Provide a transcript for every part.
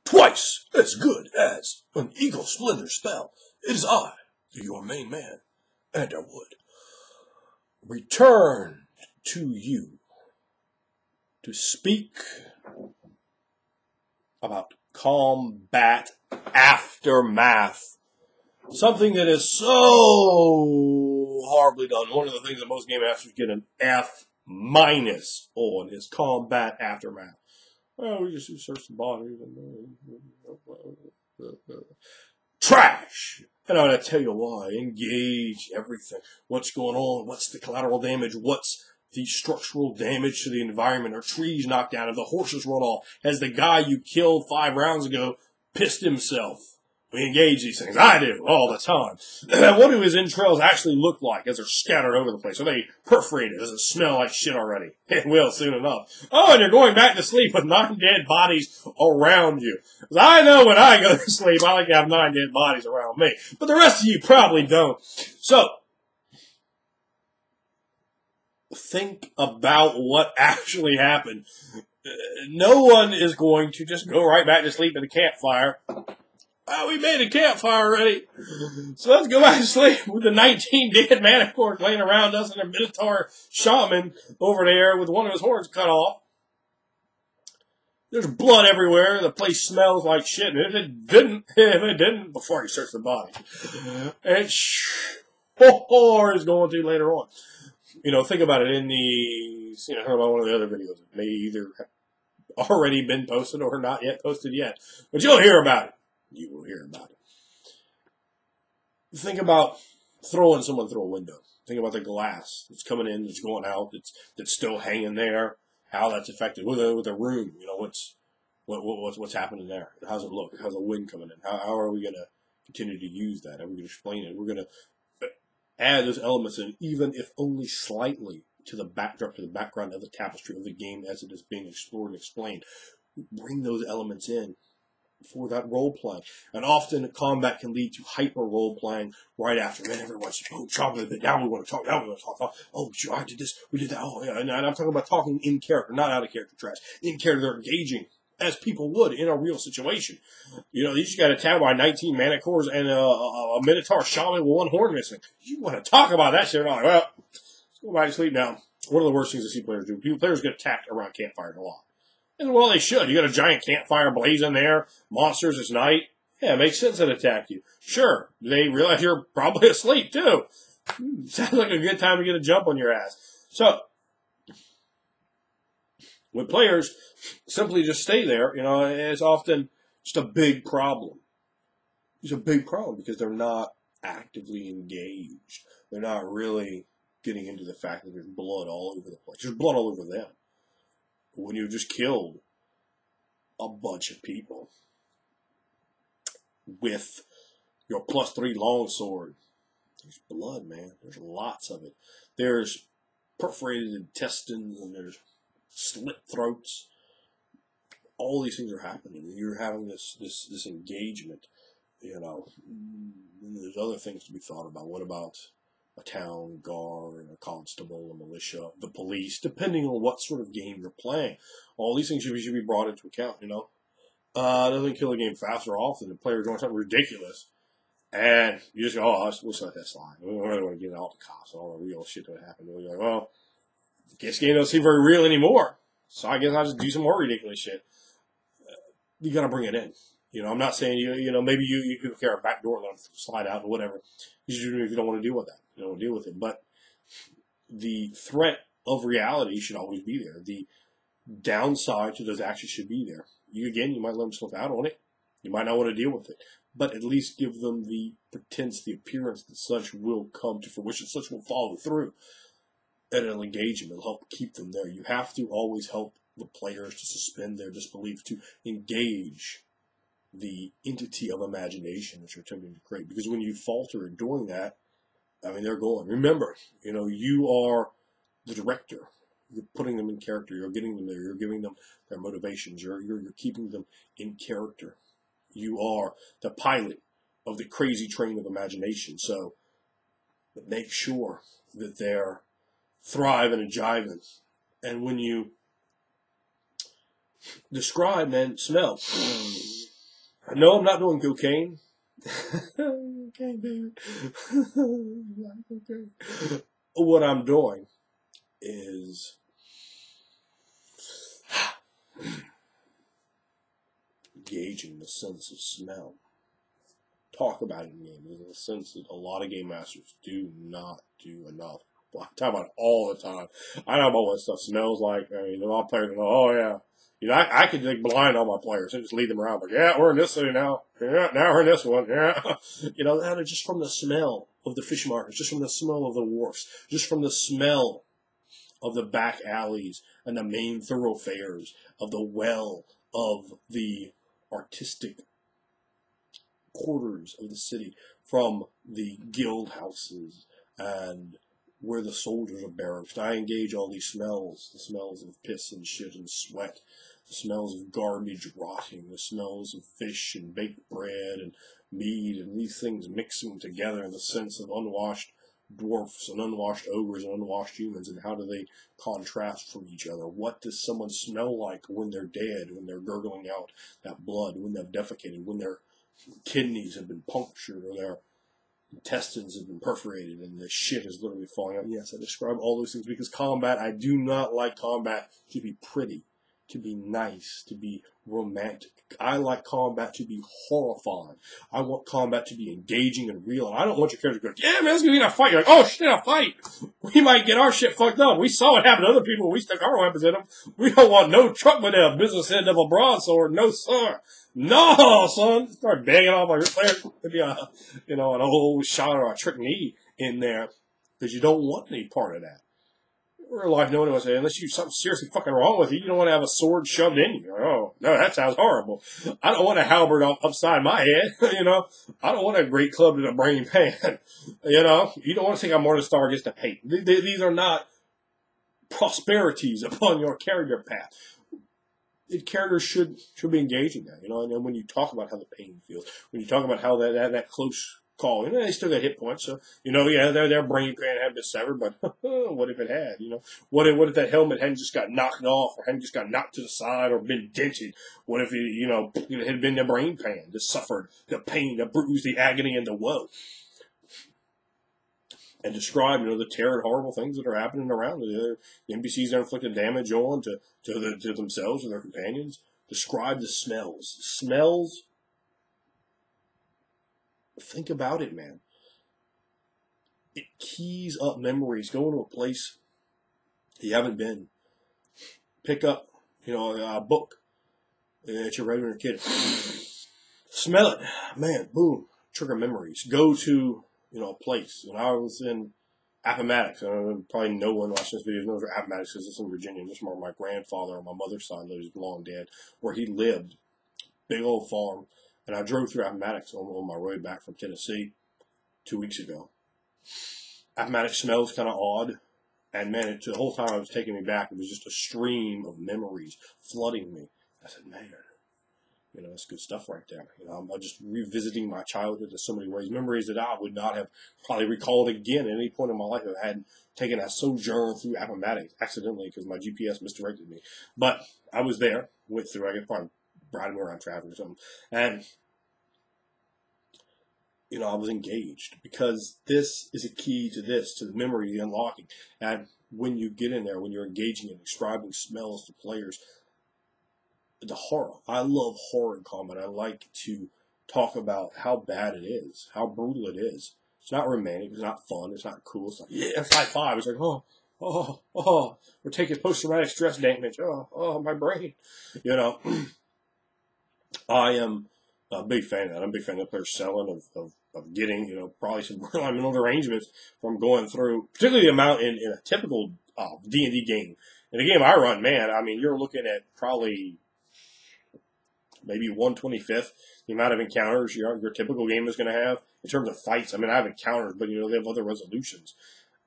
twice as good as an eagle splendor spell. It is I, your main man, Underwood, return to you to speak about combat aftermath. Something that is so horribly done. One of the things that most game masters get an F- on is combat aftermath. Well, we just search the body. Trash! And I'm going to tell you why. Engage everything. What's going on? What's the collateral damage? What's the structural damage to the environment? Are trees knocked down? Have the horses run off? Has the guy you killed 5 rounds ago pissed himself? We engage these things. I do, all the time. What do his entrails actually look like as they're scattered over the place? Are they perforated? Does it smell like shit already? It will soon enough. Oh, and you're going back to sleep with 9 dead bodies around you. I know when I go to sleep, I like to have 9 dead bodies around me. But the rest of you probably don't. So, think about what actually happened. No one is going to just go right back to sleep at a campfire. Oh, we made a campfire already. So let's go back to sleep with the 19 dead manticores laying around us and a Minotaur shaman over there with one of his horns cut off. There's blood everywhere. The place smells like shit. And if it didn't, before you search the body, and is going to later on. You know, think about it in the, heard about one of the other videos. It may either have already been posted or not yet posted yet. But you'll hear about it. You will hear about it. Think about throwing someone through a window. Think about the glass that's coming in, that's going out, that's still hanging there. How that's affected with a room. You know, what's happening there? How's it look? How's the wind coming in? How are we going to continue to use that? How are we going to explain it? We're going to add those elements in, even if only slightly, to the backdrop, to the background of the tapestry of the game as it is being explored and explained. Bring those elements in for that role playing. And often combat can lead to hyper role playing right after. Man, everyone's chomping a bit. Now we want to talk. Now we want to talk. Oh, sure, I did this. We did that. Oh, yeah. And I'm talking about talking in character, not out of character trash. In character, they're engaging as people would in a real situation. You know, you just got attacked by 19 manticores and a Minotaur shaman with 1 horn missing. You want to talk about that shit? I'm like, well, let's go back to sleep now. One of the worst things I see players do. Players get attacked around campfires a lot. And well, they should. You got a giant campfire blazing there, monsters, it's night. Yeah, it makes sense to attack you. Sure, they realize you're probably asleep too. Sounds like a good time to get a jump on your ass. So, when players simply just stay there, it's often just a big problem. It's a big problem because they're not actively engaged. They're not really getting into the fact that there's blood all over the place. There's blood all over them. When you just killed a bunch of people with your +3 longsword, there's blood, man. There's lots of it. There's perforated intestines and there's slit throats. All these things are happening. You're having this engagement, And there's other things to be thought about. What about a town guard, a constable, a militia, the police, depending on what sort of game you're playing. All these things should be brought into account, It doesn't kill the game faster or often. The player's doing something ridiculous. And you just go, let's let that slide. We don't really want to get all the cops and all the real shit that happened. You're like, well, this game doesn't seem very real anymore. So I guess I'll just do some more ridiculous shit. You got to bring it in. I'm not saying maybe you could carry a back door and let them slide out or whatever. If you don't want to deal with that, you don't want to deal with it. But the threat of reality should always be there. The downside to those actions should be there. You might let them slip out on it. You might not want to deal with it. But at least give them the pretense, the appearance that such will come to fruition, such will follow through. And it'll engage them. It'll help keep them there. You have to always help the players to suspend their disbelief, to engage the entity of imagination that you're attempting to create. Because when you falter in doing that, they're going. Remember, you are the director. You're putting them in character. You're getting them there. You're giving them their motivations. You're keeping them in character. You are the pilot of the crazy train of imagination. So make sure that they're thriving and jiving. And when you describe and smell, No, I'm not doing cocaine. Okay, baby. Okay. What I'm doing is gauging the sense of smell. Talk about it in games in the sense that a lot of game masters do not do enough. I talk about it all the time. I know about what stuff smells like. I mean, a lot of players know, oh yeah. You know, I could like blind all my players and just lead them around. Like, yeah, we're in this city now. Yeah, now we're in this one. Yeah. You know, that is just from the smell of the fish markets, just from the smell of the wharfs, just from the smell of the back alleys and the main thoroughfares, of the well, of the artistic quarters of the city, from the guild houses and where the soldiers are barracked. I engage all these smells, the smells of piss and shit and sweat, the smells of garbage rotting, the smells of fish and baked bread and meat, and these things mixing together in the sense of unwashed dwarfs and unwashed ogres and unwashed humans, and how do they contrast from each other? What does someone smell like when they're dead, when they're gurgling out that blood, when they've defecated, when their kidneys have been punctured or their intestines have been perforated and the shit is literally falling out? Yes, I describe all those things because combat, I do not like combat to be pretty, to be nice, to be romantic. I like combat to be horrifying. I want combat to be engaging and real. And I don't want your character to go, yeah, man, it's going to be a fight. You're like, oh, shit, a fight. We might get our shit fucked up. We saw what happened to other people when we stuck our weapons in them. We don't want no truck with a business end of a broadsword. No, sir. No, son. Start banging off like your player. Could be a, an old shot or a trick knee in there because you don't want any part of that. In real life, no one would say, unless you something seriously fucking wrong with you, you don't want to have a sword shoved in you. Oh, no, that sounds horrible. I don't want a halberd upside my head, I don't want a great club to the brain pan, You don't want to think I'm Morningstar just to hate. These are not prosperities upon your character path. Characters should be engaging that, and then when you talk about how the pain feels, when you talk about how that close call, they still got hit points, so, yeah, their brain pan had been severed, but what if it had, what if that helmet hadn't just got knocked off, or hadn't just got knocked to the side, or been dented? What if it had been the brain pan that suffered the pain, the bruise, the agony, and the woe? And describe, the terror and horrible things that are happening around the NPCs are inflicting damage on to themselves or their companions. Describe the smells. Smells. Think about it, man. It keys up memories. Go into a place you haven't been. Pick up, a book that you read when you were a kid. Smell it, man. Boom. Trigger memories. Go to a place. I was in Appomattox. Probably no one watching this video knows where Appomattox is. It's in Virginia. This is where my grandfather on my mother's side lives, long dead, where he lived. Big old farm. And I drove through Appomattox on my way back from Tennessee 2 weeks ago. Appomattox smells kind of odd. And man, the whole time I was taking me back, it was just a stream of memories flooding me. I said, man, that's good stuff right there. I'm just revisiting my childhood in so many ways. Memories that I would not have probably recalled again at any point in my life if I hadn't taken a sojourn through Appomattox accidentally because my GPS misdirected me. But I was there, went through, I guess probably riding around traffic or something. And, I was engaged because this is a key to the memory, the unlocking. And when you get in there, when you're engaging and describing smells to players, the horror. I love horror in combat. I like to talk about how bad it is, how brutal it is. It's not romantic. It's not fun. It's not cool. It's like, yeah, it's high five. It's like, we're taking post-traumatic stress damage. My brain. I am a big fan of that. I'm a big fan of players selling, of getting, probably some borderline mental arrangements from going through, particularly the amount in a typical D&D game. In a game I run, man, you're looking at probably maybe 1/25th the amount of encounters your typical game is going to have in terms of fights. I have encounters, but they have other resolutions.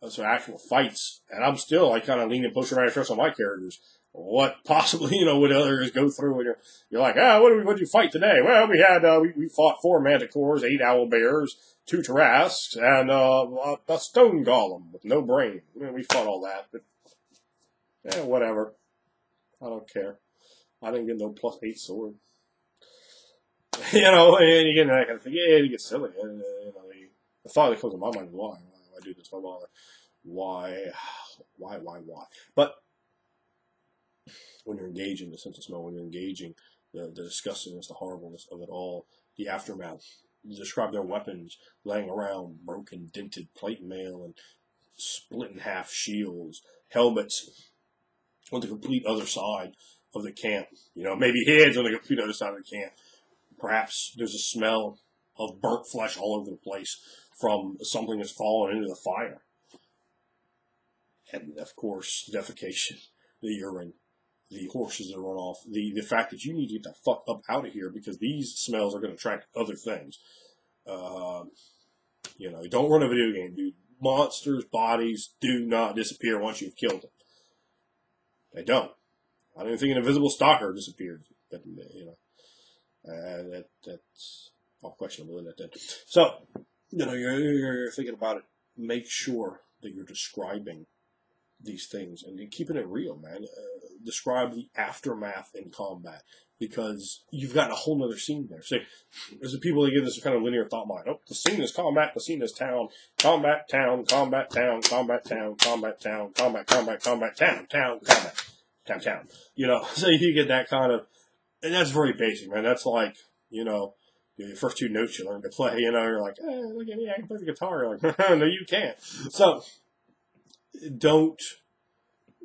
So actual fights, and I'm still kind of leaning post-traumatic stress on my characters. What possibly would others go through? And you're like, what did you fight today? Well, we had we fought 4 manticores, 8 owl bears, 2 tarrasques, and a stone golem with no brain. We fought all that, but whatever. I don't care. I didn't get no +8 sword. you know, and you get that kind of thing. Yeah, you get silly. And, you know, the thought that comes to my mind is why I do this? Why? But when you're engaging the sense of smell, when you're engaging the disgustingness, the horribleness of it all, the aftermath, you describe their weapons laying around, broken, dented plate mail, and split in half shields, helmets on the complete other side of the camp. You know, maybe heads on the complete other side of the camp. Perhaps there's a smell of burnt flesh all over the place from something that's fallen into the fire. And, of course, defecation, the urine, the horses that run off, the fact that you need to get the fuck up out of here because these smells are going to attract other things. You know, don't run a video game, dude. Monsters' bodies do not disappear once you've killed them. They don't. I don't even think an invisible stalker disappeared. But, you know, that's all questionable, isn't it? So, you know, you're thinking about it. Make sure that you're describing these things and keeping it real, man. Describe the aftermath in combat because you've got a whole other scene there. See, there's the people that give this kind of linear thought mind. Oh, the scene is combat, the scene is town, combat, town, combat, town, combat, town, combat, town, combat, combat, combat, town, town, combat, town, town. You know, so you get that kind of, and that's very basic, man. That's like, you know, the first two notes you learn to play, you know, you're like, look at me, I can play the guitar. You're like, no, you can't. So, don't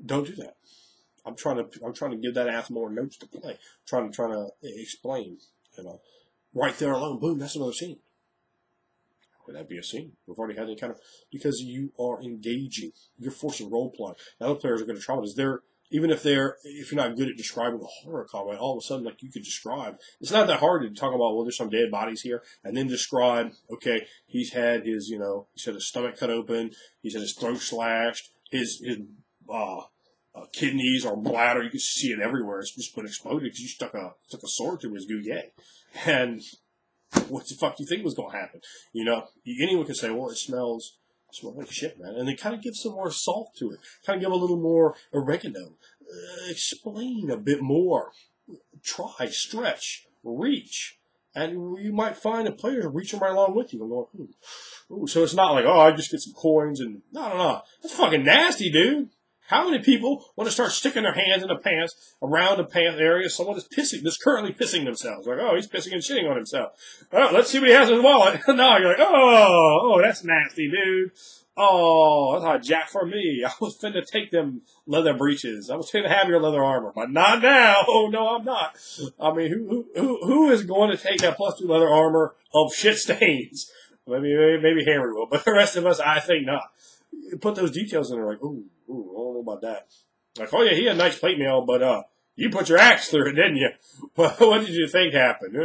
do that. I'm trying to give that ass more notes to play. Trying to explain, you know, right there alone. Boom, that's another scene. Would that be a scene? We've already had any kind of because you are engaging. You're forcing role play. Now, other players are going to try it. Even if you're not good at describing a horror combat, all of a sudden, like you could describe. It's not that hard to talk about. Well, there's some dead bodies here, and then describe. Okay, he's had his, you know, he's had his stomach cut open. He's had his throat slashed. His kidneys or bladder, you can see it everywhere. It's just been exploded because you stuck a sword through his gouye. And what the fuck do you think was going to happen? You know, anyone can say, well, it smells like shit, man. And they kind of give some more salt to it. Kind of give a little more oregano. Explain a bit more. Try, stretch, reach. And you might find the players reaching right along with you. And going, ooh. So it's not like, oh, I just get some coins and no. That's fucking nasty, dude. How many people want to start sticking their hands in the pants around the pants area? Someone that's currently pissing themselves. Like, oh, he's pissing and shitting on himself. Oh, let's see what he has in his wallet. No, you're like, oh, that's nasty, dude. Oh, that's not jack for me. I was finna take them leather breeches. I was finna have your leather armor, but not now. Oh, no, I'm not. I mean, who is going to take that +2 leather armor of shit stains? Maybe Henry will, but the rest of us, I think not. Put those details in there, like, ooh, I don't know about that. Like, oh yeah, he had nice plate mail, but you put your axe through it, didn't you? What did you think happened?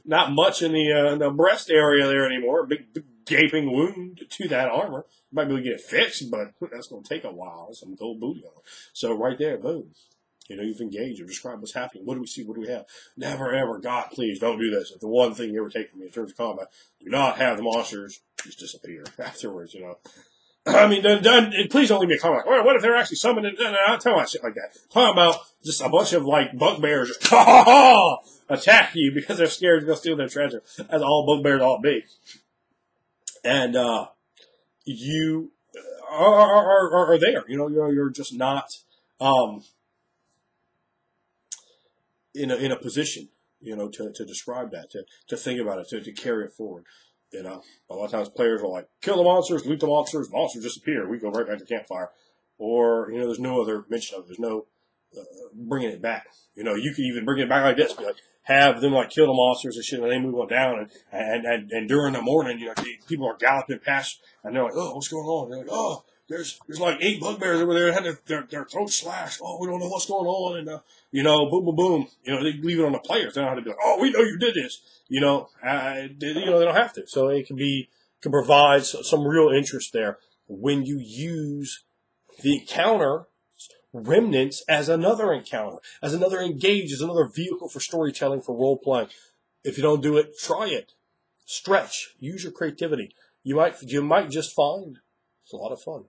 Not much in the breast area there anymore. Big gaping wound to that armor. You might be able to get it fixed, but that's going to take a while. There's some gold booty on it. So right there, boom. You know, you've engaged or described what's happening. What do we see? What do we have? Never, ever, God, please don't do this. If the one thing you ever take from me in terms of combat, do not have the monsters just disappear afterwards, you know. I mean, please don't leave me a comment. Well, what if they're actually summoned? I'll tell my shit like that. Talking about just a bunch of, like, bugbears just attack you because they're scared to go steal their treasure. As all bugbears ought to be. And you are there. You know, you're just not in a position, you know, to describe that, to think about it, to carry it forward. You know, a lot of times players are like, kill the monsters, loot the monsters disappear. We go right back to campfire. Or, you know, there's no other mention of it. There's no bringing it back. You know, you can even bring it back like this. Be like, have them, like, kill the monsters and shit, and they move on down. And during the morning, you know, people are galloping past, and they're like, oh, what's going on? They're like, oh, there's like 8 bugbears over there that had their throats slashed. Oh, we don't know what's going on. And, you know, boom, boom, boom. You know, they leave it on the players. They don't have to be like, oh, we know you did this. You know, they don't have to. So it can provide some real interest there when you use the encounter remnants as another encounter, as another engage, as another vehicle for storytelling, for role playing. If you don't do it, try it. Stretch. Use your creativity. You might just find it's a lot of fun.